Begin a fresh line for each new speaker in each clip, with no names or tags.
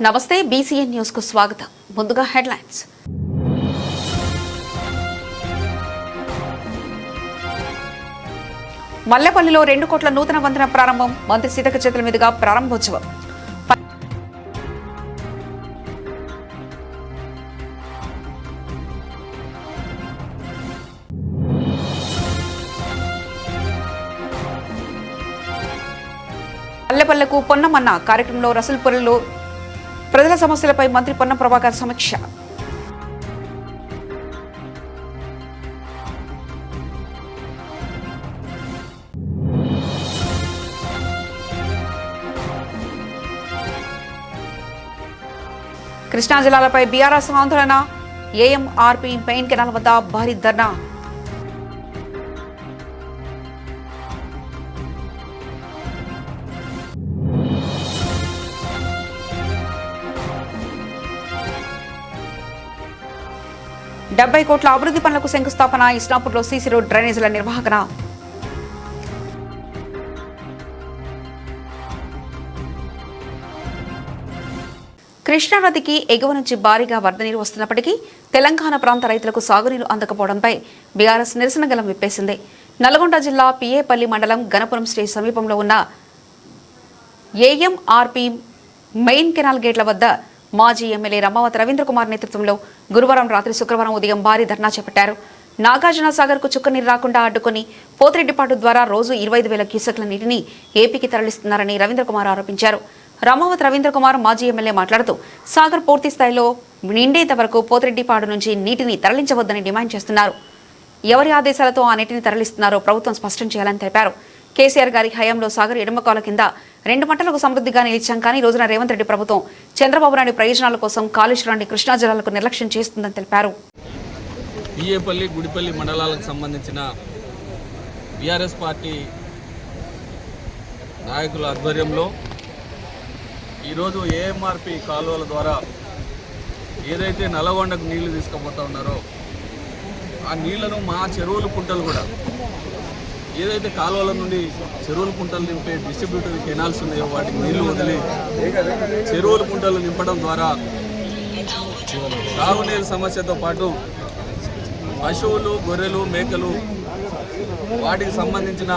నమస్తే BCN news కు స్వాగతం. ముందుగా హెడ్లైన్స్. మల్లెపల్లిలో 2 కోట్ల నూతన వంతెన ప్రారంభం. మంత్రి సీతక్క చేతుల మీదుగా ప్రారంభోత్సవం. మల్లెపల్లకు పొన్నమన్న కార్యక్రమంలో రసూల్పురంలో ప్రజల సమస్యలపై మంత్రి పొన్నం ప్రభాకర్ సమీక్ష. కృష్ణా జిల్లాలపై బీఆర్ఎస్ ఆందోళన. ఏఎంఆర్పీ మెయిన్ కెనాల్ వద్ద భారీ ధర్నా. $70 కోట్ల అభివృద్ధి పనులకు శంకుస్థాపన. ఇస్లాంపూర్లో సీసీ రోడ్ డ్రైనేజీల నిర్వహణ. కృష్ణానదికి ఎగువ నుంచి భారీగా వరద నీరు వస్తున్నప్పటికీ తెలంగాణ ప్రాంత రైతులకు సాగునీరు అందకపోవడంపై బీఆర్ఎస్ నిరసన గలం విప్పేసింది. నల్గొండ జిల్లా పిఏపల్లి మండలం గణపురం స్టేజ్ సమీపంలో ఉన్న ఏఎంఆర్పీ మెయిన్ కెనాల్ గేట్ల వద్ద మాజీ ఎమ్మెల్యే రమావతి రవీంద్రకుమార్ నేతృత్వంలో గురువారం రాత్రి శుక్రవారం ఉదయం భారీ ధర్నా చేపట్టారు. నాగార్జున సాగర్ కు చుక్కనీరు రాకుండా అడ్డుకుని పోతిరెడ్డిపాటు ద్వారా రోజు 25,000 క్యూసెక్ల నీటిని ఏపీకి తరలిస్తున్నారని రవీంద్రకుమార్ ఆరోపించారు. రమావతి రవీంద్రకుమార్ మాజీ ఎమ్మెల్యే మాట్లాడుతూ సాగర్ పూర్తి స్థాయిలో నిండేంత వరకు పోతిరెడ్డిపాడు నుంచి నీటిని తరలించవద్దని డిమాండ్ చేస్తున్నారు. ఎవరి ఆదేశాలతో ఆ నీటిని తరలిస్తున్నారో ప్రభుత్వం స్పష్టం చేయాలని తెలిపారు. కేసీఆర్ గారి హయాంలో సాగర్ ఎడమకాల కింద 2 పంటలకు సమృద్ధిగా నిలిచాం. కానీ రోజున రేవంత్ రెడ్డి ప్రభుత్వం చంద్రబాబు నాయుడు ప్రయోజనాల కోసం కాళేశ్వరాన్ని కృష్ణా జిల్లాలకు నిర్లక్ష్యం చేస్తుందని తెలిపారు.
పిఏపల్లి గుడిపల్లి మండలాలకు సంబంధించిన బీఆర్ఎస్ పార్టీ నాయకుల ఆధ్వర్యంలో ఈరోజు ఏఎంఆర్పీ కాలువల ద్వారా ఏదైతే నల్లగొండకు నీళ్లు తీసుకుపోతా ఉన్నారో ఆ నీళ్లను మా చెరువులు కుంటలు కూడా ఏదైతే కాలువల నుండి చెరువుల కుంటలు నింపే డిస్ట్రిబ్యూటర్ కెనాల్స్ ఉన్నాయో వాటికి నీళ్లు వదిలి చెరువుల కుంటలు నింపడం ద్వారా తాగునీరు సమస్యతో పాటు పశువులు, గొర్రెలు, మేకలు వాటికి సంబంధించిన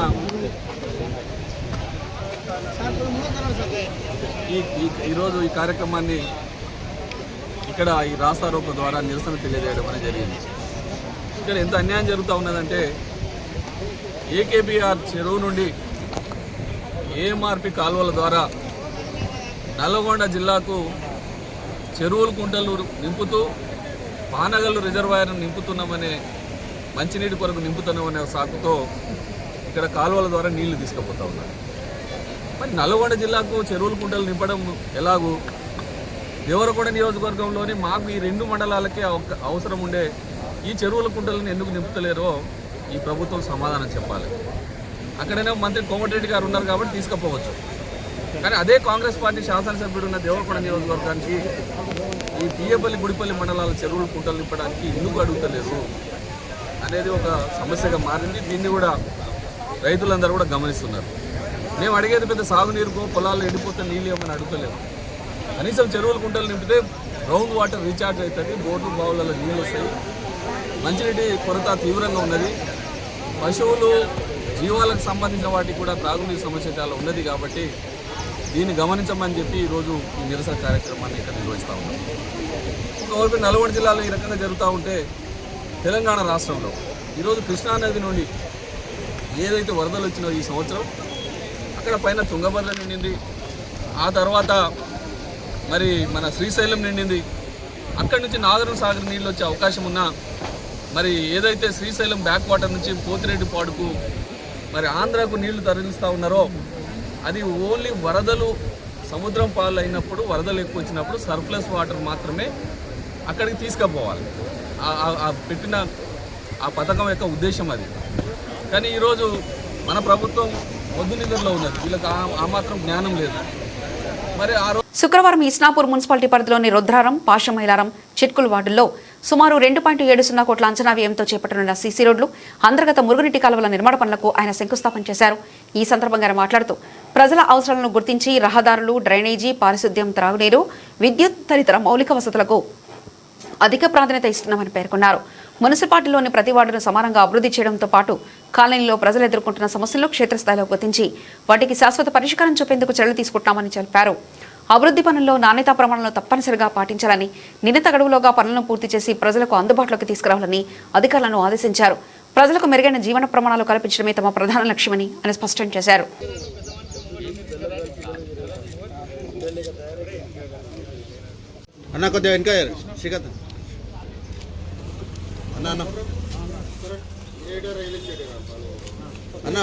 ఈరోజు ఈ కార్యక్రమాన్ని ఇక్కడ ఈ రాస్తారోకో ద్వారా నిరసన తెలియజేయడం అనేది జరిగింది. ఇక్కడ ఎంత అన్యాయం జరుగుతూ ఉన్నదంటే ఏకేబీఆర్ చెరువు నుండి ఏఎంఆర్పీ కాలువల ద్వారా నల్లగొండ జిల్లాకు చెరువుల కుంటలు నింపుతూ పానగల్లు రిజర్వాయర్ను నింపుతున్నామనే మంచినీటి కొరకు నింపుతున్నామనే సాకుతో ఇక్కడ కాలువల ద్వారా నీళ్లు తీసుకుపోతూ ఉన్నారు. మరి నల్లగొండ జిల్లాకు చెరువుల కుంటలు నింపడం ఎలాగూ దేవరకొండ నియోజకవర్గంలోని మాకు ఈ 2 మండలాలకే అవసరం ఉండే ఈ చెరువుల కుంటలను ఎందుకు నింపుతలేరో ఈ ప్రభుత్వం సమాధానం చెప్పాలి. అక్కడనే మంత్రి కోమటిరెడ్డి గారు ఉన్నారు కాబట్టి తీసుకుపోవచ్చు. కానీ అదే కాంగ్రెస్ పార్టీ శాసనసభ్యుడు ఉన్న దేవరకొండ నియోజకవర్గానికి ఈ పిఏపల్లి గుడిపల్లి మండలాల చెరువులు కుంటలు నింపడానికి ఎందుకు అడుగుతలేదు అనేది ఒక సమస్యగా మారింది. దీన్ని కూడా రైతులందరూ కూడా గమనిస్తున్నారు. మేము అడిగేది పెద్ద సాగునీరుకో పొలాల్లో ఎండిపోతే నీళ్ళు ఏమని అడుగుతలేము. కనీసం చెరువుల కుంటలు నింపితే గ్రౌండ్ వాటర్ రీఛార్జ్ అవుతుంది, బోర్డు బావులలో నీళ్ళు వస్తాయి. మంచినీటి కొరత తీవ్రంగా ఉన్నది. పశువులు, జీవాలకు సంబంధించిన వాటికి కూడా త్రాగునీరు సమస్య చాలా ఉన్నది. కాబట్టి దీన్ని గమనించమని చెప్పి ఈరోజు ఈ నిరసన కార్యక్రమాన్ని ఇక్కడ నిర్వహిస్తూ ఉన్నాం. ఒకవైపు నల్గొండ జిల్లాలో ఈ రకంగా జరుగుతూ ఉంటే తెలంగాణ రాష్ట్రంలో ఈరోజు కృష్ణానది నుండి ఏదైతే వరదలు వచ్చినో ఈ సంవత్సరం అక్కడ పైన తుంగభద్ర నిండింది, ఆ తర్వాత మరి మన శ్రీశైలం నిండింది. అక్కడి నుంచి నాగార్జున సాగర్ నీళ్ళు వచ్చే అవకాశం ఉన్నా మరి ఏదైతే శ్రీశైలం బ్యాక్ వాటర్ నుంచి పోతిరెడ్డిపాడుకు మరి ఆంధ్రాకు నీళ్లు తరలిస్తూ ఉన్నారో అది ఓన్లీ వరదలు సముద్రం పాలు అయినప్పుడు, వరదలు ఎక్కువ వచ్చినప్పుడు సర్ప్లస్ వాటర్ మాత్రమే అక్కడికి తీసుకుపోవాలి. పెట్టిన ఆ పథకం యొక్క ఉద్దేశం అది. కానీ ఈరోజు మన ప్రభుత్వం మొద్దు నిద్రలో ఉన్నది. వీళ్ళకి ఆ మాత్రం జ్ఞానం లేదు. మరి
శుక్రవారం ఇస్నాపూర్ మున్సిపాలిటీ పరిధిలోని రుద్రారం, పాషమైలారం, చిట్కుల్ వార్డుల్లో సుమారు 2.70 కోట్ల అంచనా వ్యయంతో చేపట్టనున్న సీసీ రోడ్లు, అంతర్గత మురుగునీటి కాలువల నిర్మాణ పనులకు ఆయన శంకుస్థాపన చేశారు. ఈ సందర్భంగా మాట్లాడుతూ ప్రజల అవసరాలను గుర్తించి రహదారులు, డ్రైనేజీ, పారిశుద్ధ్యం, త్రాగునీరు, విద్యుత్ తదితర మౌలిక వసతులకు అధిక ప్రాధాన్యత ఇస్తున్నామని పేర్కొన్నారు. మున్సిపాలిటీలోని ప్రతి వార్డును సమానంగా అభివృద్ధి చేయడంతో పాటు కాలనీలో ప్రజలు ఎదుర్కొంటున్న సమస్యలను క్షేత్రస్థాయిలో గుర్తించి వాటికి శాశ్వత పరిష్కారం చూపేందుకు చర్యలు తీసుకుంటున్నామని తెలిపారు. అభివృద్ధి పనుల్లో నాణ్యతా ప్రమాణాలను తప్పనిసరిగా పాటించాలని, నిర్ణీత గడువులోగా పనులను పూర్తి చేసి ప్రజలకు అందుబాటులోకి తీసుకురావాలని అధికారులను ఆదేశించారు. ప్రజలకు మెరుగైన జీవన ప్రమాణాలు కల్పించడమే తమ ప్రధాన లక్ష్యమని ఆయన స్పష్టం చేశారు.
అన్న కొద్దిగా ఇంకా శ్రీకాంత్ అన్న అన్న అన్న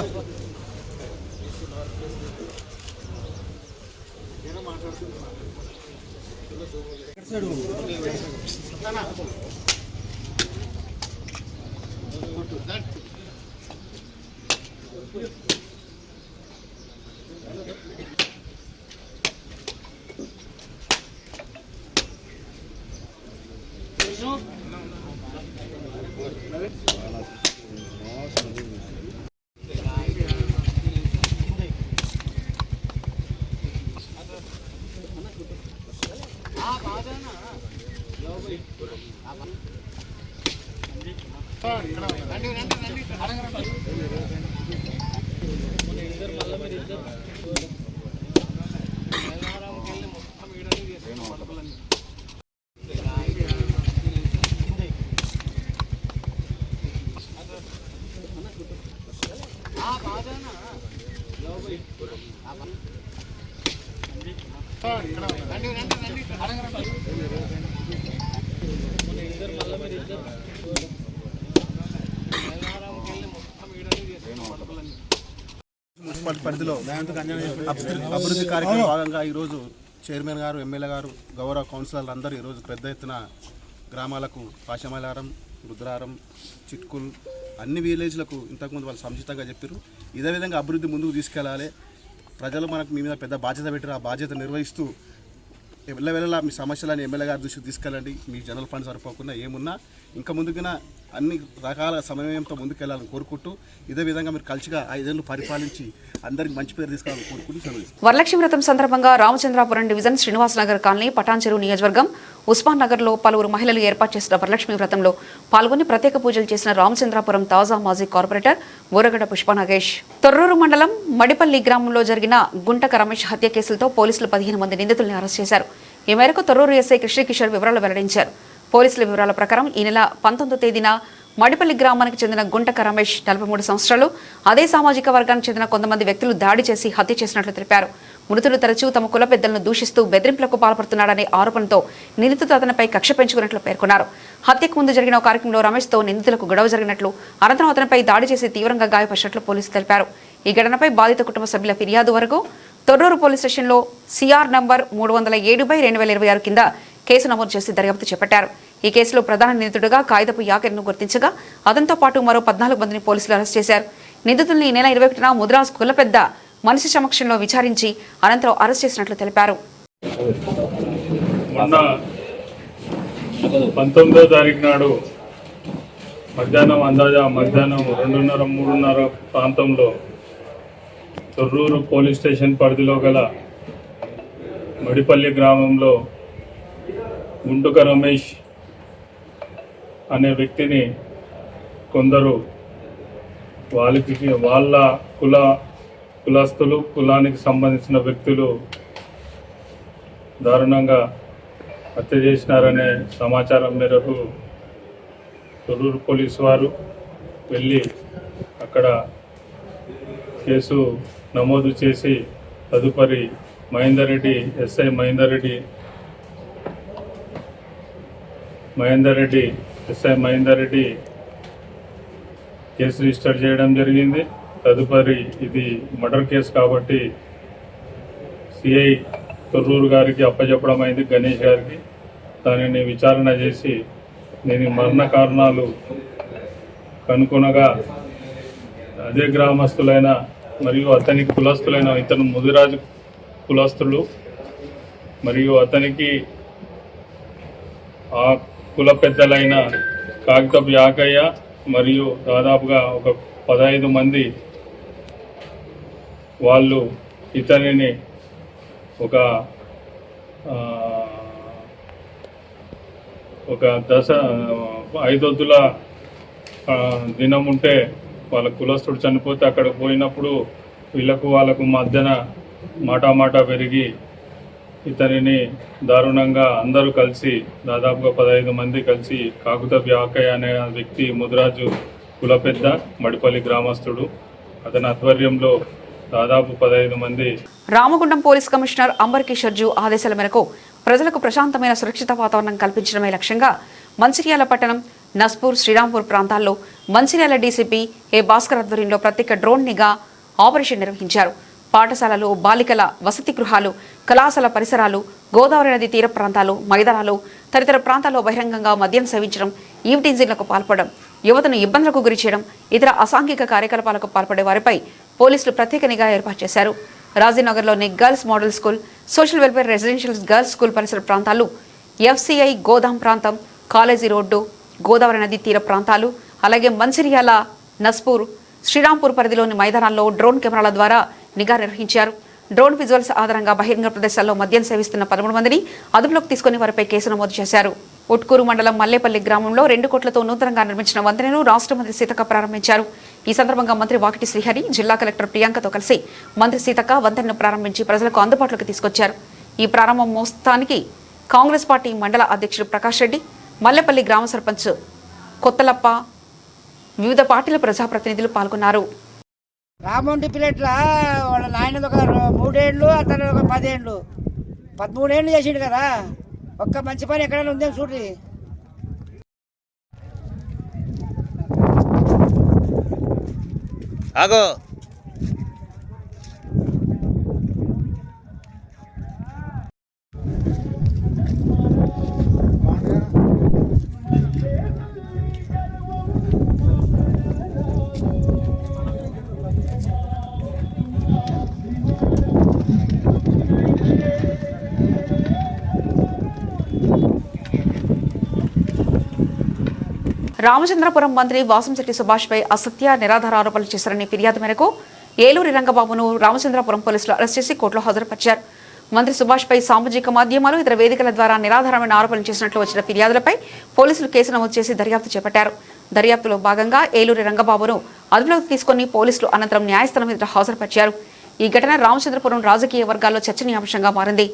మున్సిపాలిటీ పరిధిలో అభివృద్ధి కార్యక్రమం భాగంగా ఈరోజు చైర్మన్ గారు, ఎమ్మెల్యే గారు, గౌరవ కౌన్సిలర్లు అందరూ ఈరోజు పెద్ద ఎత్తున గ్రామాలకు పాశమలారం, రుద్రారం, చిట్కుల్ అన్ని విలేజ్లకు ఇంతకుముందు వాళ్ళు సముచితంగా చెప్పారు. ఇదే విధంగా అభివృద్ధి ముందుకు తీసుకెళ్ళాలి. ప్రజలు మనకు మీ మీద పెద్ద బాధ్యత పెట్టారు. ఆ బాధ్యత నిర్వహిస్తూ వెళ్ళలా మీ సమస్యలని ఎమ్మెల్యే గారి దృష్టికి తీసుకెళ్ళండి. మీ జనరల్ ఫండ్ సరిపోకుండా ఏమున్నా ఇంకా ముందుకున్న అన్ని రకాల సమయంతో ముందుకెళ్లాలని కోరుకుంటూ ఇదే విధంగా మీరు కలిసిగా 5 ఏళ్లు పరిపాలించి అందరికి మంచి పేరు తీసుకురావాలని కోరుకుంటూ సెలవు.
వరలక్ష్మి వ్రతం సందర్భంగా రామచంద్రాపురం డివిజన్ శ్రీనివాస్ నగర్ కాలనీ, పటాన్ చెరువు నియోజకవర్గం ఉస్మాన్ నగర్ లో పలువురు మహిళలు ఏర్పాటు చేసిన వరలక్ష్మి వ్రతంలో పాల్గొని ప్రత్యేక పూజలు చేసిన రామచంద్రాపురం తాజా మాజీ కార్పొరేటర్ ఊరగడ్డ పుష్ప నాగేష్. తొర్రూరు మండలం మడిపల్లి గ్రామంలో జరిగిన గుంటక రమేష్ హత్య కేసులతో పోలీసులు 15 మంది నిందితుల్ని అరెస్ట్ చేశారు. ఈ మేరకు తొర్రూరు ఎస్ఐ కృష్ణకిషోర్ వివరాలు వెల్లడించారు. పోలీసుల వివరాల ప్రకారం ఈ నెల 19వ తేదీన మడిపల్లి గ్రామానికి చెందిన గుంటక రమేష్ 43 సంవత్సరాలు అదే సామాజిక వర్గానికి చెందిన కొంతమంది వ్యక్తులు దాడి చేసి హత్య చేసినట్లు తెలిపారు. మృతుడు తరచూ తమ కుల పెద్దలను దూషిస్తూ బెదిరింపులకు పాల్పడుతున్నాడనే ఆరోపణతో నిందితుడు అతనిపై కక్ష పెంచుకున్నట్లు పేర్కొన్నారు. హత్యకు ముందు జరిగిన ఒక కార్యక్రమంలో రమేష్తో నిందితులకు గొడవ జరిగినట్లు, అనంతరం అతనిపై దాడి చేసి తీవ్రంగా గాయపరిచినట్లు పోలీసులు తెలిపారు. ఈ ఘటనపై బాధిత కుటుంబ సభ్యుల ఫిర్యాదు వరకు తొర్రూరు పోలీస్ స్టేషన్లో సిఆర్ నంబర్ 307/2026 కింద కేసు నమోదు చేసి దర్యాప్తు చేపట్టారు. ఈ కేసులో ప్రధాన నిందితుడిగా కాయిదపు యాకర్ను గుర్తించగా అతనితో పాటు మరో 14 మందిని పోలీసులు అరెస్ట్ చేశారు. నిందితుల్ని ఈ నెల 21న ముద్రాజ్ కుల పెద్ద మనిషి సమక్షంలో విచారించి అనంతరం అరెస్ట్ చేసినట్లు తెలిపారు.
మొన్న 19వ తారీఖు నాడు మధ్యాహ్నం 2:30-3:30 ప్రాంతంలో తొర్రూరు పోలీస్ స్టేషన్ పరిధిలో గల మడిపల్లి గ్రామంలో గుంటుక రమేష్ అనే వ్యక్తిని కొందరు వాళ్ళ కులస్తులు, కులానికి సంబంధించిన వ్యక్తులు దారుణంగా హత్య చేసినారనే సమాచారం మేరకు తొర్రూరు పోలీసు వారు వెళ్ళి అక్కడ కేసు నమోదు చేసి తదుపరి SI Mahender Reddy case register చేయడం జరిగింది. తదుపరి ఇది మర్డర్ కేసు కాబట్టి సిఐ తొర్రూరు గారికి అప్పచెప్పడం అయింది, గణేష్ గారికి. దానిని విచారణ చేసి దీని మరణ కారణాలు కనుకొనగా అదే గ్రామస్తులైన మరియు అతనికి కులస్తులైన ఇతను ముదిరాజు కులస్తులు మరియు అతనికి ఆ కుల పెద్దలైన కాగితపు యాకయ్య మరియు దాదాపుగా ఒక 15 మంది వాళ్ళు ఇతనిని ఒక దశ 5 వద్దుల దినం ఉంటే వాళ్ళ కులస్తుడు చనిపోతే అక్కడికి పోయినప్పుడు వాళ్ళకు మధ్యన మాటా పెరిగి ఇతనిని దారుణంగా అందరూ కలిసి దాదాపుగా 15 మంది కలిసి కాకుత వ్యాకయ్య అనే వ్యక్తి ముదిరాజు కుల పెద్ద మడిపల్లి గ్రామస్తుడు అతని ఆధ్వర్యంలో దాదాపు 15 మంది.
రామగుండం పోలీస్ కమిషనర్ అంబర్ కిషోర్ జూ ఆదేశాల మేరకు ప్రజలకు ప్రశాంతమైన సురక్షిత వాతావరణం కల్పించడమే లక్ష్యంగా మంచిర్యాల పట్టణం, నస్పూర్, శ్రీరాంపూర్ ప్రాంతాల్లో మంచిర్యాల డీసీపీ ఏ భాస్కర్ ఆధ్వర్యంలో ప్రత్యేక డ్రోన్ నిఘా ఆపరేషన్ నిర్వహించారు. పాఠశాలలు, బాలికల వసతి గృహాలు, కళాశాల పరిసరాలు, గోదావరి నది తీర ప్రాంతాలు, మైదానాలు తదితర ప్రాంతాల్లో బహిరంగంగా మద్యం సేవించడం, ఈవ్టీజింగ్లకు పాల్పడడం, యువతను ఇబ్బందులకు గురి చేయడం, ఇతర అసాంఘిక కార్యకలాపాలకు పాల్పడే వారిపై పోలీసులు ప్రత్యేక నిఘా ఏర్పాటు చేశారు. రాజీనగర్లోని girls model school, social welfare residential girls school పరిసర ప్రాంతాలు, ఎఫ్సిఐ గోదాం ప్రాంతం, కాలేజీ రోడ్డు, గోదావరి నది తీర ప్రాంతాలు, అలాగే మంచిర్యాల, నస్పూర్, శ్రీరాంపూర్ పరిధిలోని మైదానాల్లో డ్రోన్ కెమెరాల ద్వారా నిఘా నిర్వహించారు. డ్రోన్ విజువల్స్ ఆధారంగా బహిరంగ ప్రదేశాల్లో మద్యం సేవిస్తున్న 13 మందిని అదుపులోకి తీసుకుని వారిపై కేసు నమోదు చేశారు. ఉట్కూరు మండలం మల్లేపల్లి గ్రామంలో 2 కోట్లతో నూతనంగా నిర్మించిన వంతెనను రాష్ట్ర మంత్రి సీతక్క ప్రారంభించారు. ఈ సందర్భంగా మంత్రి వాకిటి శ్రీహరి, జిల్లా కలెక్టర్ ప్రియాంకతో కలిసి మంత్రి సీతక్క వంతెనను ప్రారంభించి ప్రజలకు అందుబాటులోకి తీసుకొచ్చారు. ఈ ప్రారంభ మోస్తానికి కాంగ్రెస్ పార్టీ మండల అధ్యక్షుడు ప్రకాష్ రెడ్డి, మల్లేపల్లి గ్రామ సర్పంచ్ కొత్తలప్ప, వివిధ పార్టీల ప్రజాప్రతినిధులు పాల్గొన్నారు.
రామోంటి పిల్లట్ల వాళ్ళ నాయనది ఒక 3 ఏళ్ళు, అతను ఒక 10 ఏళ్ళు, 13 ఏళ్ళు చేసిండు కదా. ఒక్క మంచి పని ఎక్కడైనా ఉందేమో చూడ్రి.
ఆగో
రామచంద్రపురం మంత్రి వాసంశెట్టి సుభాష్పై అసత్య, నిరాధార ఆరోపణలు చేశారని ఫిర్యాదు మేరకు ఏలూరి రంగబాబును రామచంద్రపురం పోలీసులు అరెస్ట్ చేసి కోర్టులో హాజరుపరిచారు. మంత్రి సుభాష్పై సామాజిక మాధ్యమాలు, ఇతర వేదికల ద్వారా నిరాధారమైన ఆరోపణలు చేసినట్లు వచ్చిన ఫిర్యాదులపై పోలీసులు కేసు నమోదు చేసి దర్యాప్తు చేపట్టారు. దర్యాప్తులో భాగంగా ఏలూరి రంగబాబును అదుపులోకి తీసుకుని పోలీసులు అనంతరం న్యాయస్థానం ఎదుట హాజరుపరిచారు. ఈ ఘటన రామచంద్రపురం రాజకీయ వర్గాల్లో చర్చనీయాంశంగా మారింది.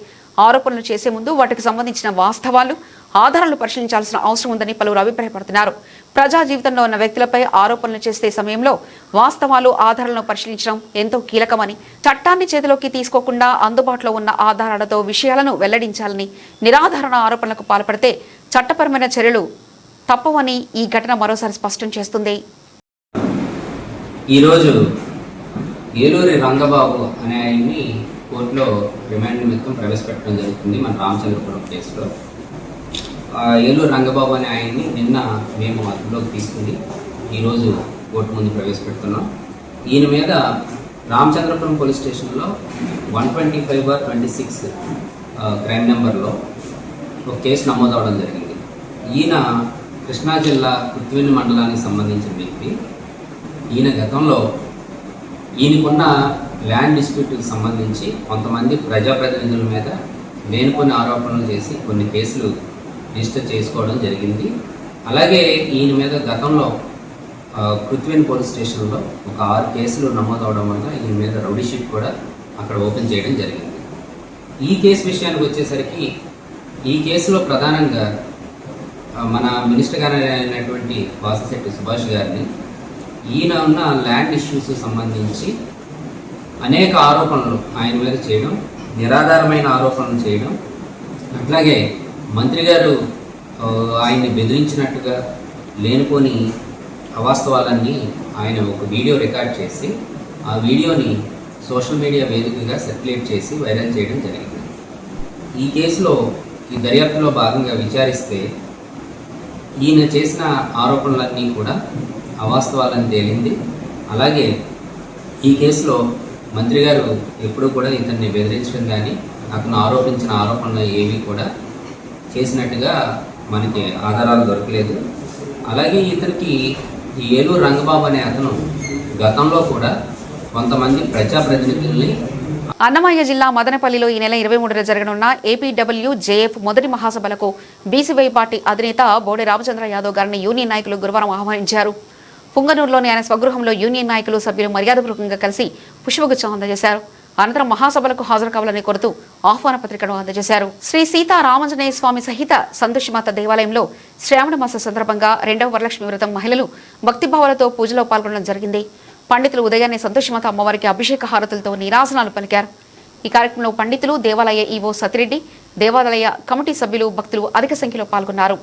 ఆరోపణలు చేసే ముందు వాటికి సంబంధించిన వాస్తవాలు, ఆధారాలు పరిశీలించాల్సిన అవసరం ఉందని పలువురు అభిప్రాయపడుతున్నారు. ప్రజా జీవితంలో ఉన్న వ్యక్తులపై ఆరోపణలు చేసే సమయంలో వాస్తవాలు, ఆధారాలను పరిశీలించడం ఎంతో కీలకమని, చట్టాన్ని చేతిలోకి తీసుకోకుండా అందుబాటులో ఉన్న ఆధారాలతో విషయాలను వెల్లడించాలని, నిరాధారణ ఆరోపణలకు పాల్పడితే చట్టపరమైన చర్యలు తప్పవని ఈ ఘటన మరోసారి స్పష్టం చేస్తుంది.
ఈరోజు ఏలూరి రంగబాబు అనే ఆయన్ని కోర్టులో రిమాండ్ నిమిత్తం ప్రవేశపెట్టడం జరుగుతుంది. మన రామచంద్రపురం కేసులో ఏలూరు రంగబాబు అనే ఆయన్ని నిన్న మేము అదుపులోకి తీసుకుని ఈరోజు కోర్టు ముందు ప్రవేశపెడుతున్నాం. ఈయన మీద రామచంద్రపురం పోలీస్ స్టేషన్లో 125/26 క్రైమ్ నెంబర్లో ఒక కేసు నమోదవడం జరిగింది. ఈయన కృష్ణా జిల్లా కుత్విన్ మండలానికి సంబంధించిన వ్యక్తి. ఈయన గతంలో ఈయనకున్న ల్యాండ్ డిస్ప్యూట్కి సంబంధించి కొంతమంది ప్రజాప్రతినిధుల మీద లేని కొన్ని ఆరోపణలు చేసి కొన్ని కేసులు రిజిస్టర్ చేసుకోవడం జరిగింది. అలాగే ఈయన మీద గతంలో కృత్విన్ పోలీస్ స్టేషన్లో ఒక 6 కేసులు నమోదవడం వల్ల ఈయన మీద రౌడీ షీట్ కూడా అక్కడ ఓపెన్ చేయడం జరిగింది. ఈ కేసు విషయానికి వచ్చేసరికి ఈ కేసులో ప్రధానంగా మన మినిస్టర్ గారు అయినటువంటి వాసంశెట్టి సుభాష్ గారిని ఈయన ఉన్న ల్యాండ్ ఇష్యూస్ సంబంధించి అనేక ఆరోపణలు ఆయన మీద చేయడం, నిరాధారమైన ఆరోపణలు చేయడం, అట్లాగే మంత్రి గారు ఆయన్ని బెదిరించినట్టుగా లేనిపోని అవాస్తవాలన్నీ ఆయన ఒక వీడియో రికార్డ్ చేసి ఆ వీడియోని సోషల్ మీడియా వేదికగా సర్క్యులేట్ చేసి వైరల్ చేయడం జరిగింది. ఈ కేసులో ఈ దర్యాప్తులో భాగంగా విచారిస్తే ఈయన చేసిన ఆరోపణలన్నీ కూడా అవాస్తవాలని తేలింది. అలాగే ఈ కేసులో మంత్రి గారు ఎప్పుడూ కూడా ఇతన్ని బెదిరించడం కానీ అతను ఆరోపించిన ఆరోపణలు ఏవి కూడా చేసినట్టుగా మనకి ఆధారాలు దొరకలేదు. అలాగే ఇతనికి ఈ ఏలూరు రంగబాబు అనే అతను గతంలో కూడా కొంతమంది ప్రజాప్రతినిధుల్ని
అన్నమయ్య జిల్లా మదనపల్లిలో ఈ నెల 23న జరగనున్న ఏపీడబ్ల్యూజేఎఫ్ మొదటి మహాసభలకు బీసీవై పార్టీ అధినేత బోడే రామచంద్ర యాదవ్ గారిని యూనియన్ నాయకులు గురువారం ఆహ్వానించారు. పుంగనూరులోని ఆయన స్వగృహంలో యూనియన్ నాయకులు సభ్యులు మర్యాదపూర్వకంగా కలిసి పుష్పగుచ్చం అందజేశారు. అనంతరం మహాసభలకు హాజరు కావాలని కోరుతూ ఆహ్వాన పత్రికను అందజేశారు. శ్రీ సీతారామాంజనేయ స్వామి సహిత సంతోషిమాత దేవాలయంలో శ్రావణ మాస సందర్భంగా 2వ వరలక్ష్మి వ్రతం మహిళలు భక్తిభావాలతో పూజలో పాల్గొనడం జరిగింది. పండితులు ఉదయాన్నే సంతోషిమాత అమ్మవారికి అభిషేక హారతులతో నీరాసనాలు పలికారు. ఈ కార్యక్రమంలో పండితులు, దేవాలయ ఈవో సతిరెడ్డి, దేవాలయ కమిటీ సభ్యులు, భక్తులు అధిక సంఖ్యలో పాల్గొన్నారు.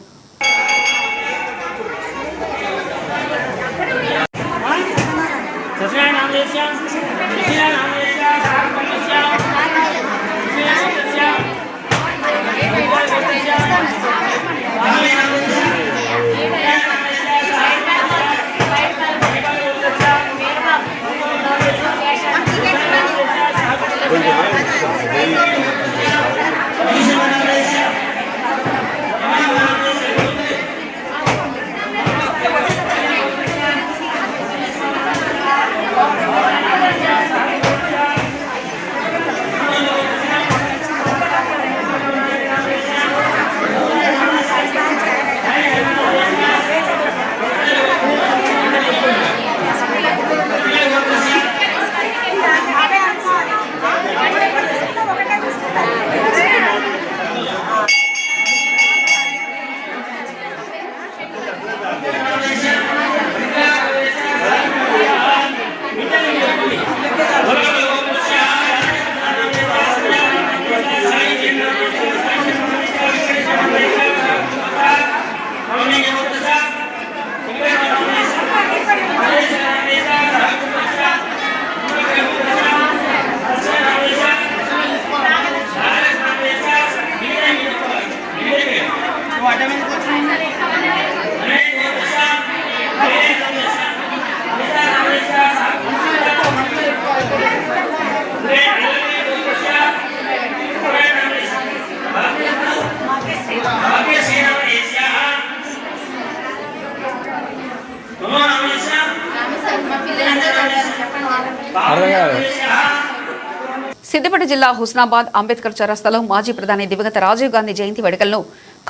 సిద్దిపేట జిల్లా హుస్నాబాద్ అంబేద్కర్ చౌరస్తాలో మాజీ ప్రధాని దివంగత రాజీవ్ గాంధీ జయంతి వేడుకలను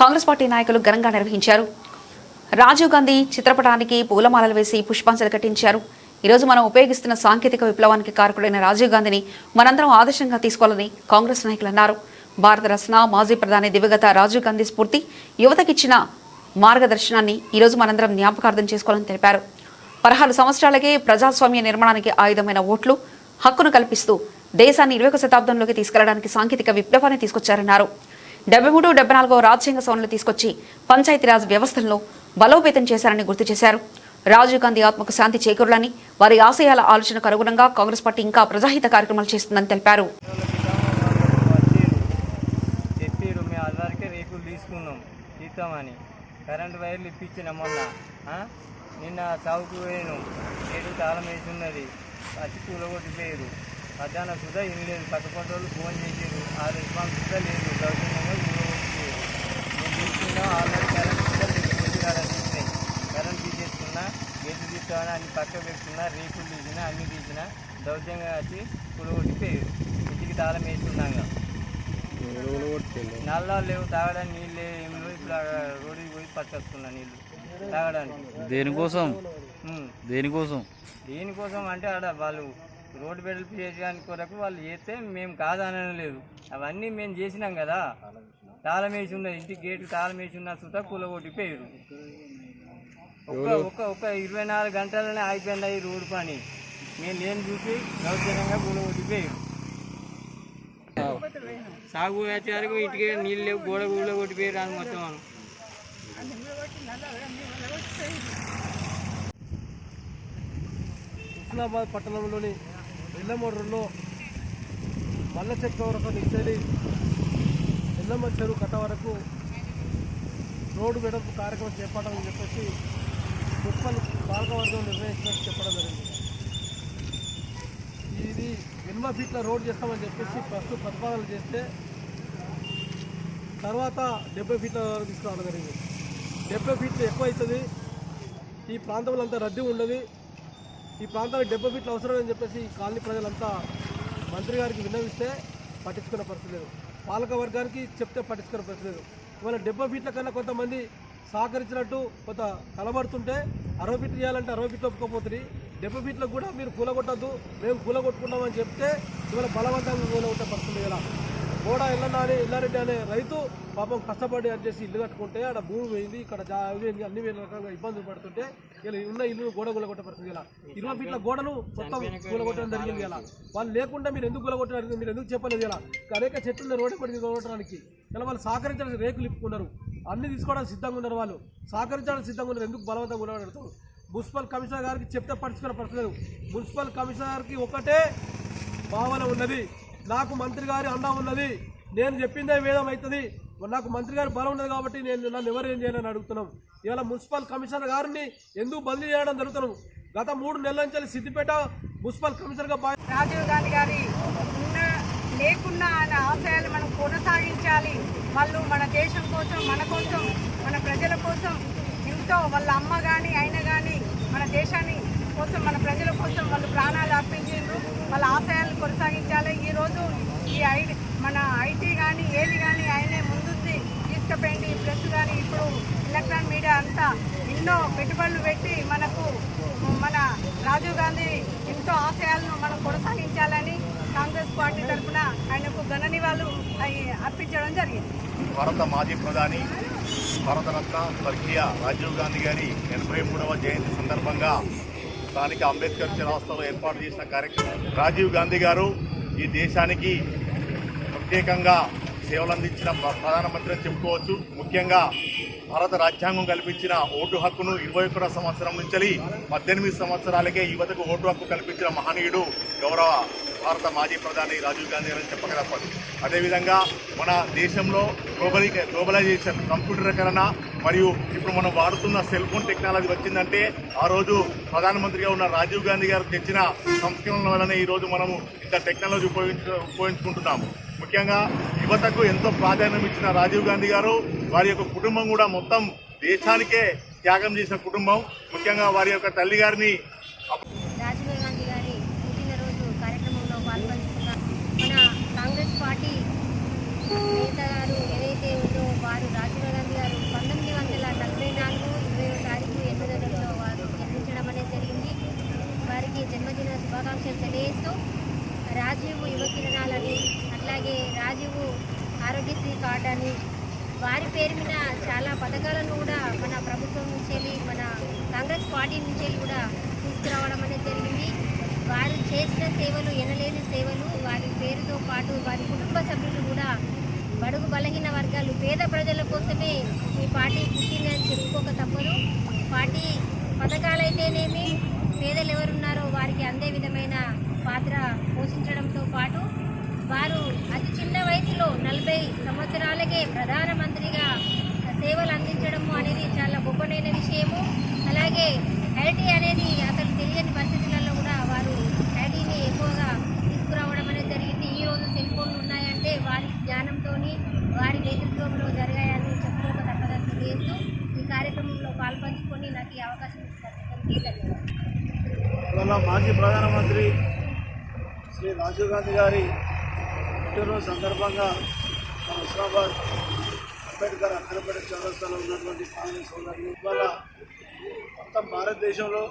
కాంగ్రెస్ పార్టీ నాయకులు ఘనంగా నిర్వహించారు. రాజీవ్ గాంధీ చిత్రపటానికి పూలమాలలు వేసి పుష్పాంజలి ఘటించారు. ఈరోజు మనం ఉపయోగిస్తున్న సాంకేతిక విప్లవానికి కారకుడైన రాజీవ్ గాంధీని మనందరం ఆదర్శంగా తీసుకోవాలని కాంగ్రెస్ నాయకులు అన్నారు. భారత రత్న మాజీ ప్రధాని దివంగత రాజీవ్ గాంధీ స్ఫూర్తి యువతకిచ్చిన మార్గదర్శనాన్ని ఈరోజు మనందరం జ్ఞాపకార్థం చేసుకోవాలని తెలిపారు. 16 సంవత్సరాలకే ప్రజాస్వామ్య నిర్మాణానికి ఆయుధమైన ఓట్లు హక్కును కల్పిస్తూ దేశాన్ని 21వ శతాబ్దంలోకి తీసుకెళ్లడానికి సాంకేతిక విప్లవాన్ని తీసుకొచ్చారన్నారు. 73-74 రాజ్యాంగ సవరణలు తీసుకొచ్చి పంచాయతీరాజ్ వ్యవస్థలను బలోపేతం చేశారని గుర్తు చేశారు. రాజీవ్ గాంధీ ఆత్మకు శాంతి చేకూరాలని, వారి ఆశయాల ఆలోచనకు అనుగుణంగా కాంగ్రెస్ పార్టీ ఇంకా ప్రజాహిత కార్యక్రమాలు చేస్తుందని తెలిపారు.
కరెంటు వైర్లు ఇప్పించిన మొన్న నిన్న చౌకు పోయాను, ఏడు తాళం వేసి ఉన్నది, వచ్చి కూలగొట్టిపోయారు. మధ్యాహ్నం సుధా ఏం లేదు, పక్కపంట వాళ్ళు ఫోన్ చేసారు, ఆ రెస్పాన్స్ సుధా లేదు, దౌర్జన్యంగా కూలగొట్టిపోయారు. నేను తీసుకున్నా ఆల్రెడీ కరెంట్ సుధా తీసినాయి, కరెంట్ తీసేసుకున్నా, గేటు తీసుకోవాలని అన్ని పక్క పెట్టుకున్నా, రేకులు తీసినా, అన్నీ తీసినా, దౌర్జన్యంగా వచ్చి కూలగొట్టిపోయారు. ఇంటికి తాళం వేసుకున్నాగా నల్లాలు లేవు, తాగడానికి నీళ్ళు లేవు, ఏమి లేవు. ఇప్పుడు రోడ్డుకి పోయి పట్టుకొస్తున్నా నీళ్ళు తాగడానికి. దేనికోసం అంటే ఆడ వాళ్ళు రోడ్డు వెడల్పు చేయడానికి కొరకు వాళ్ళు చేస్తే మేము కాదనడం లేదు, అవన్నీ మేము చేసినాం కదా. తాళం వేసి ఉన్నది, ఇంటికి గేటు తాళం వేసి ఉన్న సుతా కూలగొట్టిపోయారు. ఒక 24 గంటలనే ఆగిపోయింది ఈ రోడ్డు పని. మేము లేని చూసి దౌర్జన్యంగా కూలగొట్టిపోయారు. సాగు వేసేవారికి ఇంటికి నీళ్ళు లేవు, గోడ గూడలో కొట్టిపోయారు అని మొత్తం. మనం
హుస్నాబాద్ పట్టణంలోని ఎల్లమ్మ రోడ్లో మల్ల చెక్క వరకు నిచ్చడి ఎల్లమ్మ చెరువు కట్ట వరకు రోడ్డు వెడల్పు కార్యక్రమం చేపట్టాలని చెప్పేసి మున్సిపల్ పాలకవర్గం నిర్ణయించినట్టు చెప్పడం జరిగింది. ఇది 8 ఫీట్ల రోడ్ చేస్తామని చెప్పేసి ఫస్ట్ ప్రతిపాదనలు చేస్తే తర్వాత 70 ఫీట్ల వరకు తీసుకురావడం జరిగింది. 70 ఫీట్లు ఎక్కువ అవుతుంది, ఈ ప్రాంతంలో అంతా రద్దీ ఉండదు, ఈ ప్రాంతానికి 70 ఫీట్లు అవసరం అని చెప్పేసి ఈ కాలనీ ప్రజలంతా మంత్రి గారికి విన్నవిస్తే పట్టించుకునే పరిస్థితి లేదు, పాలక వర్గానికి చెప్తే పట్టించుకునే పరిస్థితి లేదు. ఇవాళ 70 ఫీట్ల కన్నా కొంతమంది సహకరించినట్టు కొంత కలబడుతుంటే 60 ఫీట్లు చేయాలంటే 60 ఫీట్లు ఒప్పుకోపోతుంది. 70 ఫీట్లకు కూడా మీరు కూలగొట్టద్దు, మేము కూలగొట్టుకుంటామని చెప్తే ఇవాళ బలవంతంగా కూలగొట్టే పరిస్థితి. ఇలా గోడ ఇల్లారెడ్డి అనే రైతు పాపం కష్టపడి అని చేసి ఇల్లు కట్టుకుంటే అక్కడ భూమి పోయింది, ఇక్కడ అన్ని రకాలుగా ఇబ్బందులు పడుతుంటే ఇలా ఉన్న ఇల్లు గోడ కూలగొట్టే పరిస్థితి. ఇలా 20 ఫీట్ల గోడను మొత్తం కూలగొట్టడం జరిగింది. ఇలా వాళ్ళు లేకుండా మీరు ఎందుకు కూలగొట్టారు, మీరు ఎందుకు చెప్పలేదు? ఇలా అనేక చెట్లు రోడ్డు పడి కూలగొట్టడానికి ఇలా వాళ్ళు సహకరించడానికి రేకులు ఇప్పుకున్నారు, అన్ని తీసుకోవడానికి సిద్ధంగా ఉన్నారు, వాళ్ళు సహకరించడానికి సిద్ధంగా ఉన్నారు. ఎందుకు బలవంతంగా కూలగొడతారు? మున్సిపల్ కమిషనర్ గారికి చెప్తే పట్టించుకునే పరిస్థితి లేదు. మున్సిపల్ కమిషనర్ గారికి ఒకటే భావన ఉన్నది, నాకు మంత్రి గారి అండ ఉన్నది, నేను చెప్పిందే వేదం అవుతుంది, నాకు మంత్రి గారి బలం ఉన్నది కాబట్టి నన్ను ఎవరు ఏం చేయాలని అడుగుతున్నాం. ఇవాళ మున్సిపల్ కమిషనర్ గారిని ఎందుకు బదిలీ చేయడం జరుగుతున్నాం? గత 3 నెలల నుంచి సిద్దిపేట మున్సిపల్ కమిషనర్గా
రాజీవ్ గాంధీ గారి లేకున్నా ఆయన ఆశయాలు మనం కొనసాగించాలి. వాళ్ళు మన దేశం కోసం, మన ప్రజల కోసం ఎంతో వాళ్ళ అమ్మ కానీ ఆయన కానీ మన దేశాన్ని కోసం, మన ప్రజల కోసం వాళ్ళు ప్రాణాలు అర్పించారు. వాళ్ళ ఆశయాలను కొనసాగించాలి. ఈరోజు మన ఐటీ కానీ ఏది కానీ ఆయనే ముందుంది తీసుకుపోయింది. ప్రెస్ కానీ ఇప్పుడు ఎలక్ట్రానిక్ మీడియా అంతా ఎన్నో పెట్టుబడులు పెట్టి మన రాజీవ్ గాంధీ ఎంతో ఆశయాలను మనం కొనసాగించాలని కాంగ్రెస్ పార్టీ తరఫున ఆయనకు ఘన నివాళులు అర్పించడం జరిగింది.
భారత మాజీ ప్రధాని భారతరత్న స్వర్గీయ రాజీవ్ గాంధీ గారి 83వ జయంతి సందర్భంగా స్థానిక అంబేద్కర్ చౌరస్తాలో ఏర్పాటు చేసిన కార్యక్రమం. రాజీవ్ గాంధీ గారు ఈ దేశానికి ప్రత్యేకంగా సేవలు అందించిన ప్రధానమంత్రి అని చెప్పుకోవచ్చు. ముఖ్యంగా భారత రాజ్యాంగం కల్పించిన ఓటు హక్కును 21వ సంవత్సరం నుంచి 18 సంవత్సరాలకే యువతకు ఓటు హక్కు కల్పించిన మహనీయుడు గౌరవ భారత మాజీ ప్రధాని రాజీవ్ గాంధీ గారు చెప్పక తప్పదు. అదేవిధంగా మన దేశంలో గ్లోబలైజేషన్, కంప్యూటరీకరణ మరియు ఇప్పుడు మనం వాడుతున్న సెల్ ఫోన్ టెక్నాలజీ వచ్చిందంటే ఆ రోజు ప్రధానమంత్రిగా ఉన్న రాజీవ్ గాంధీ గారు తెచ్చిన సంస్కరణల వలన ఈరోజు మనము ఇంత టెక్నాలజీ ఉపయోగించుకుంటున్నాము. ముఖ్యంగా యువతకు ఎంతో ప్రాధాన్యం ఇచ్చిన రాజీవ్ గాంధీ గారు, వారి యొక్క కుటుంబం కూడా మొత్తం దేశానికే త్యాగం చేసిన కుటుంబం. ముఖ్యంగా వారి యొక్క తల్లి గారిని
రాజీవ్ గాంధీ గారి పుట్టినరోజు కార్యక్రమంలో పాల్గొంటున్న మన కాంగ్రెస్ పార్టీ నేత గారు ఏదైతే ఉందో వారు రాజీవ్ గాంధీ గారు 1944 20వ తారీఖు 8వ నెలలో వారు జన్మించడం అనేది జరిగింది. వారికి జన్మదిన శుభాకాంక్షలు తెలియజేస్తూ రాజీవ్ యువ కిరణాలని, అట్లాగే రాజీవ్ ఆరోగ్యశ్రీ కార్డు అని వారి పేరు మీద చాలా పథకాలను కూడా మన ప్రభుత్వం నుంచి మన కాంగ్రెస్ పార్టీ నుంచి కూడా తీసుకురావడం అనేది జరిగింది. వారు చేసిన సేవలు ఎనలేని సేవలు. వారి పేరుతో పాటు వారి కుటుంబ సభ్యులు కూడా బడుగు బలహీన వర్గాలు, పేద ప్రజల కోసమే ఈ పార్టీ పుట్టిందని చెప్పుకోక తప్పదు. పార్టీ పథకాలైతేనేమి పేదలు ఎవరున్నారో వారికి అందే విధమైన పాత్ర పోషించడంతో పాటు వారు అతి చిన్న వయసులో 40 సంవత్సరాలకే ప్రధానమంత్రిగా సేవలు అందించడము అనేది చాలా గొప్పనైన విషయము. అలాగే ఐటీ అనేది అసలు తెలియని పరిస్థితులలో కూడా వారు ఐటీని ఎక్కువగా తీసుకురావడం అనేది జరిగింది. ఈరోజు సెల్ ఫోన్లు ఉన్నాయంటే వారి జ్ఞానంతో, వారి నేతృత్వంలో జరిగాయని చెప్పుకోక తప్పదని తెలియజేస్తూ ఈ కార్యక్రమంలో పాల్పంచుకొని నాకు ఈ అవకాశం ఇచ్చినందుకు ధన్యవాదాలు.
మాజీ ప్రధానమంత్రి శ్రీ రాజీవ్ గాంధీ గారి పుట్టినరోజు సందర్భంగా మన హుస్నాబాద్ అంబేద్కర్ అక్కరపేట చౌరస్తాలో ఉన్నటువంటి కాంగ్రెస్ సోదరులు ఇవాళ మొత్తం భారతదేశంలో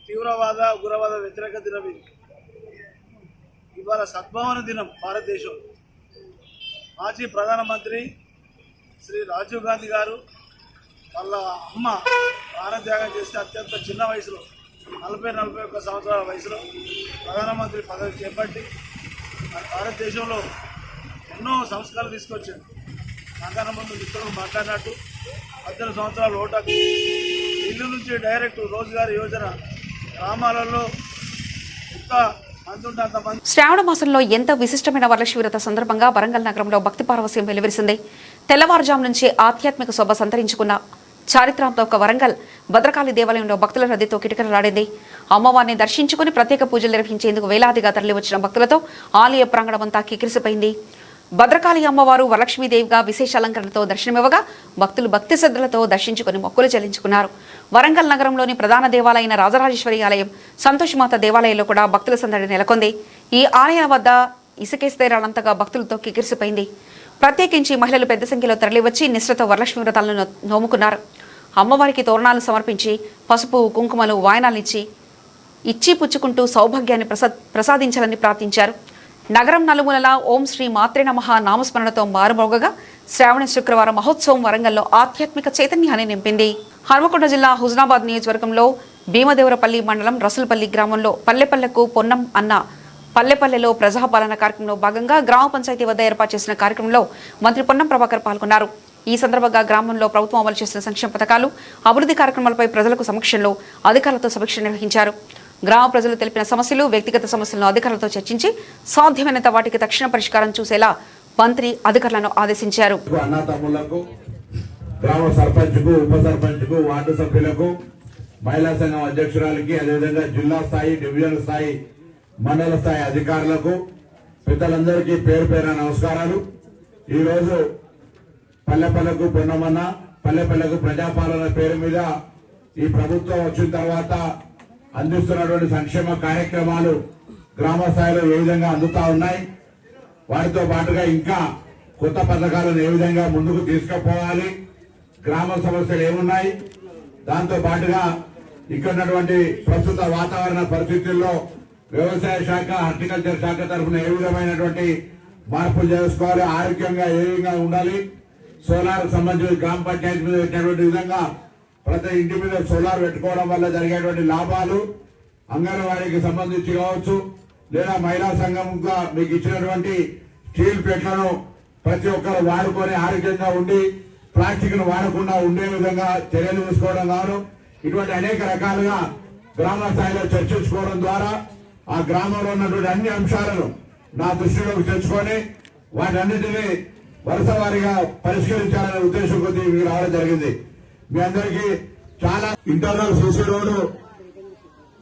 తీవ్రవాద ఉగ్రవాద వ్యతిరేక దినం ఇది. ఇవాళ సద్భావన దినం. భారతదేశం మాజీ ప్రధానమంత్రి శ్రీ రాజీవ్ గాంధీ గారు వాళ్ళ అమ్మ ప్రాణత్యాగం చేస్తే అత్యంత చిన్న వయసులో 40-41 సంవత్సరాల వయసులో ప్రధానమంత్రి పదవి చేపట్టి భారతదేశంలో ఎన్నో సంస్కరణలు తీసుకొచ్చారు. నాకన్నా ముందు మిత్రులు మాట్లాడినట్టు 18 సంవత్సరాల ఓటకు, ఇల్లు నుంచి డైరెక్ట్ రోజుగారీ యోజన, గ్రామాలలో ఎంత మంది ఉంటే అంతమంది.
శ్రావణ మాసంలో ఎంతో విశిష్టమైన వరలక్ష్మి వ్రత సందర్భంగా వరంగల్ నగరంలో భక్తి పారవస్యం వెలువరిసింది. తెల్లవారుజాము నుంచి ఆధ్యాత్మిక శోభ సంతరించుకున్న చారిత్రాత్మక వరంగల్ భద్రకాళి దేవాలయంలో భక్తుల రద్దీతో కిటకిటలాడింది. అమ్మవారిని దర్శించుకుని ప్రత్యేక పూజలు నిర్వహించేందుకు వేలాదిగా తరలివచ్చిన భక్తులతో ఆలయ ప్రాంగణమంతా కిక్కిరిసిపోయింది. భద్రకాళి అమ్మవారు వరలక్ష్మీదేవిగా విశేష అలంకరణతో దర్శనమివ్వగా భక్తులు భక్తి శ్రద్ధలతో దర్శించుకుని మొక్కులు చెల్లించుకున్నారు. వరంగల్ నగరంలోని ప్రధాన దేవాలయమైన రాజరాజేశ్వరి ఆలయం, సంతోషమాత దేవాలయంలో కూడా భక్తుల సందడి నెలకొంది. ఈ ఆలయాల వద్ద ఇసుకేస్తే రానంతగా భక్తులతో కికిరిసిపోయింది. ప్రత్యేకించి మహిళలు పెద్ద సంఖ్యలో తరలివచ్చి నిష్ఠతో వరలక్ష్మి వ్రతాలను నోముకున్నారు. అమ్మవారికి తోరణాలు సమర్పించి పసుపు కుంకుమలు వాయనాలిచ్చి ఇచ్చి పుచ్చుకుంటూ సౌభాగ్యాన్ని ప్రసాదించాలని ప్రార్థించారు. నగరం నలుమూలలా ఓం శ్రీ మాత్రే నమః నామస్మరణతో మారుమోగగా శ్రావణ శుక్రవారం మహోత్సవం వరంగల్లో ఆధ్యాత్మిక చైతన్యాన్ని నింపింది. హన్మకొండ జిల్లా హుజనాబాద్ నియోజకవర్గంలో భీమదేవరపల్లి మండలం రసుల్పల్లి గ్రామంలో పల్లెపల్లెకు పొన్నం అన్న పల్లెపల్లెలో ప్రజాపాలన కార్యక్రమంలో భాగంగా గ్రామ పంచాయతీ వద్ద ఏర్పాటు చేసిన కార్యక్రమంలో మంత్రి పొన్నం ప్రభాకర్ పాల్గొన్నారు. ఈ సందర్భంగా గ్రామంలో ప్రభుత్వం అమలు చేసిన సంక్షేమ పథకాలు, అభివృద్ధి కార్యక్రమాలపై ప్రజలకు సమక్షంలో అధికారులతో సమీక్ష నిర్వహించారు. గ్రామ ప్రజలు తెలిపిన సమస్యలు, వ్యక్తిగత సమస్యలను అధికారులతో చర్చించి సాధ్యమైనంత వాటికి తక్షణ పరిష్కారం చూసేలా మంత్రి అధికారులను ఆదేశించారు.
గ్రామ సర్పంచ్కు, ఉప సర్పంచ్కు, వార్డు సభ్యులకు, మహిళా సంఘం అధ్యక్షురాలకి, అదేవిధంగా జిల్లా స్థాయి, డివిజన్ స్థాయి, మండల స్థాయి అధికారులకు, పెద్దలందరికీ పేరు పేరున నమస్కారాలు. ఈరోజు పల్లెపల్లెకు పొన్నమన్న, పల్లెపల్లెకు ప్రజాపాలన పేరు మీద ఈ ప్రభుత్వం వచ్చిన తర్వాత అందిస్తున్నటువంటి సంక్షేమ కార్యక్రమాలు గ్రామ స్థాయిలో ఏ విధంగా అందుతా ఉన్నాయి, వాటితో పాటుగా ఇంకా కొత్త పథకాలను ఏ విధంగా ముందుకు తీసుకుపోవాలి, గ్రామ సమస్యలు ఏమున్నాయి, దాంతో పాటుగా ఇక్కడ ఉన్నటువంటి ప్రస్తుత వాతావరణ పరిస్థితుల్లో వ్యవసాయ శాఖ, హార్టికల్చర్ శాఖ తరఫున ఏ విధమైనటువంటి మార్పులు చేసుకోవాలి, ఆరోగ్యంగా ఏ విధంగా ఉండాలి, సోలార్ సంబంధించి గ్రామ పంచాయతీ మీద పెట్టినటువంటి విధంగా ప్రతి ఇంటి మీద సోలార్ పెట్టుకోవడం వల్ల జరిగేటువంటి లాభాలు, అంగన్వాడీకి సంబంధించి కావచ్చు, లేదా మహిళా సంఘంగా మీకు ఇచ్చినటువంటి స్టీల్ ప్లేట్లను ప్రతి ఒక్కరు వాడుకొని ఆరోగ్యంగా ఉండి ప్లాస్టిక్ ను వాడకుండా ఉండే విధంగా చర్యలు తీసుకోవడం కాను, ఇటువంటి అనేక రకాలుగా గ్రామ స్థాయిలో చర్చించుకోవడం ద్వారా ఆ గ్రామంలో ఉన్నటువంటి అన్ని అంశాలను నా దృష్టిలోకి తెచ్చుకొని వాటన్నిటినీ వరుస వారీగా పరిష్కరించాలనే ఉద్దేశం కొద్దీ మీకు రావడం జరిగింది. మీ అందరికీ చాలా ఇంటర్నల్ సీసీ రోడ్డు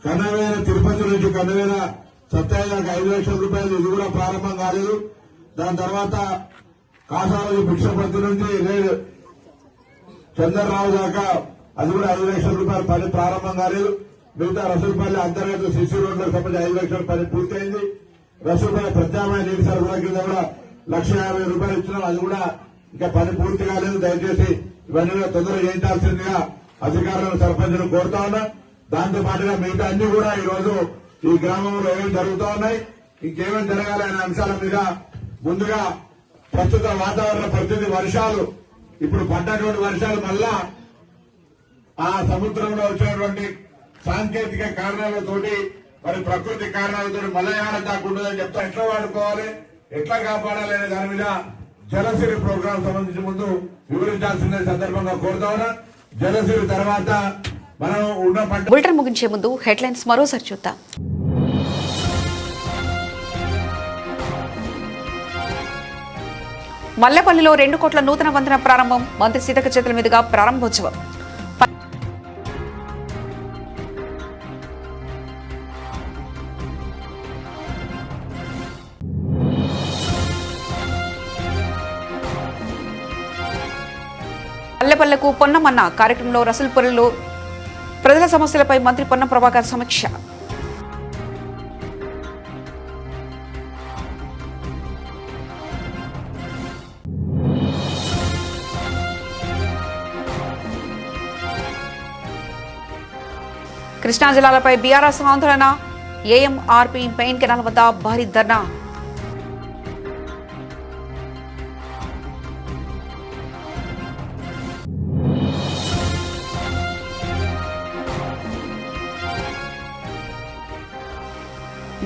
కన్నవేల తిరుపతి నుంచి కన్నవేల సత్యానికి 5 లక్షల రూపాయలు, ఇది కూడా ప్రారంభం కాలేదు. దాని తర్వాత కాసారాజు భిక్షపతి నుంచి చంద్రరావు దాకా అది కూడా 5 లక్షల రూపాయల పని ప్రారంభం కాలేదు. మిగతా రసూల్పల్లి అంతర్గత సీసీ రోడ్లకు సంబంధించి 5 లక్షల పని పూర్తయింది. రసూల్పల్లి ప్రత్యామ్నాయ నీటి సరఫరా కింద కూడా 1,50,000 రూపాయలు ఇచ్చినాం, అది కూడా ఇంకా పని పూర్తి కాలేదు. దయచేసి ఇవన్నీ తొందరగా చేయించాల్సిందిగా అధికారులను, సర్పంచ్ను కోరుతా ఉన్నా. దాంతో పాటుగా మిగతా అన్ని కూడా ఈ రోజు ఈ గ్రామంలో ఏమేమి జరుగుతూ ఉన్నాయి, ఇంకేమేమి జరగాలి అనే అంశాల మీద ముందుగా ప్రస్తుత వాతావరణ పరిస్థితి, వర్షాలు ఇప్పుడు పడ్డటువంటి వర్షాలు మళ్ళా ఆ సముద్రంలో వచ్చినటువంటి సాంకేతిక కారణాలతోటి, మరి ప్రకృతి కారణాలతో మలయాళం దాకుంటుందని చెప్తా ఎట్లా వాడుకోవాలి, ఎట్లా కాపాడాలి అనే దాని మీద జలసిరి ప్రోగ్రాం సంబంధించి ముందు వివరించాల్సిన సందర్భంగా కోరుతా ఉన్నా. జలసిరి తర్వాత మనం ఉన్న పంట.
బులెటిన్ ముగించే ముందు హెడ్లైన్స్ మరోసారి చూద్దాం. మల్లెపల్లిలో 2 కోట్ల నూతన వంతెన ప్రారంభం, మంత్రి సీతక్క చేతుల మీదుగా ప్రారంభోత్సవం. పల్లెపల్లెకు పొన్నమన్న కార్యక్రమంలో రసూల్పురంలో ప్రజల సమస్యలపై మంత్రి పొన్నం ప్రభాకర్ సమీక్ష. కృష్ణా జిల్లాలపై బీఆర్ఎస్ ఆందోళన, ఏఎంఆర్పీ మెయిన్ కెనాల్ వద్ద భారీ ధర్నా.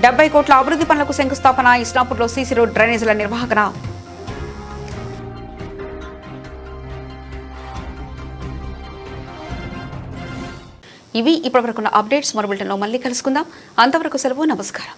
$70 కోట్ల అభివృద్ధి పనులకు శంకుస్థాపన, ఇస్లాంపూర్లో సీసీ రోడ్, డ్రైనేజీల నిర్వహణ. ఇవి ఇప్పటివరకున్న అప్డేట్స్. మరో బులెటిన్లో మళ్ళీ కలుసుకుందాం. అంతవరకు సెలవు, నమస్కారం.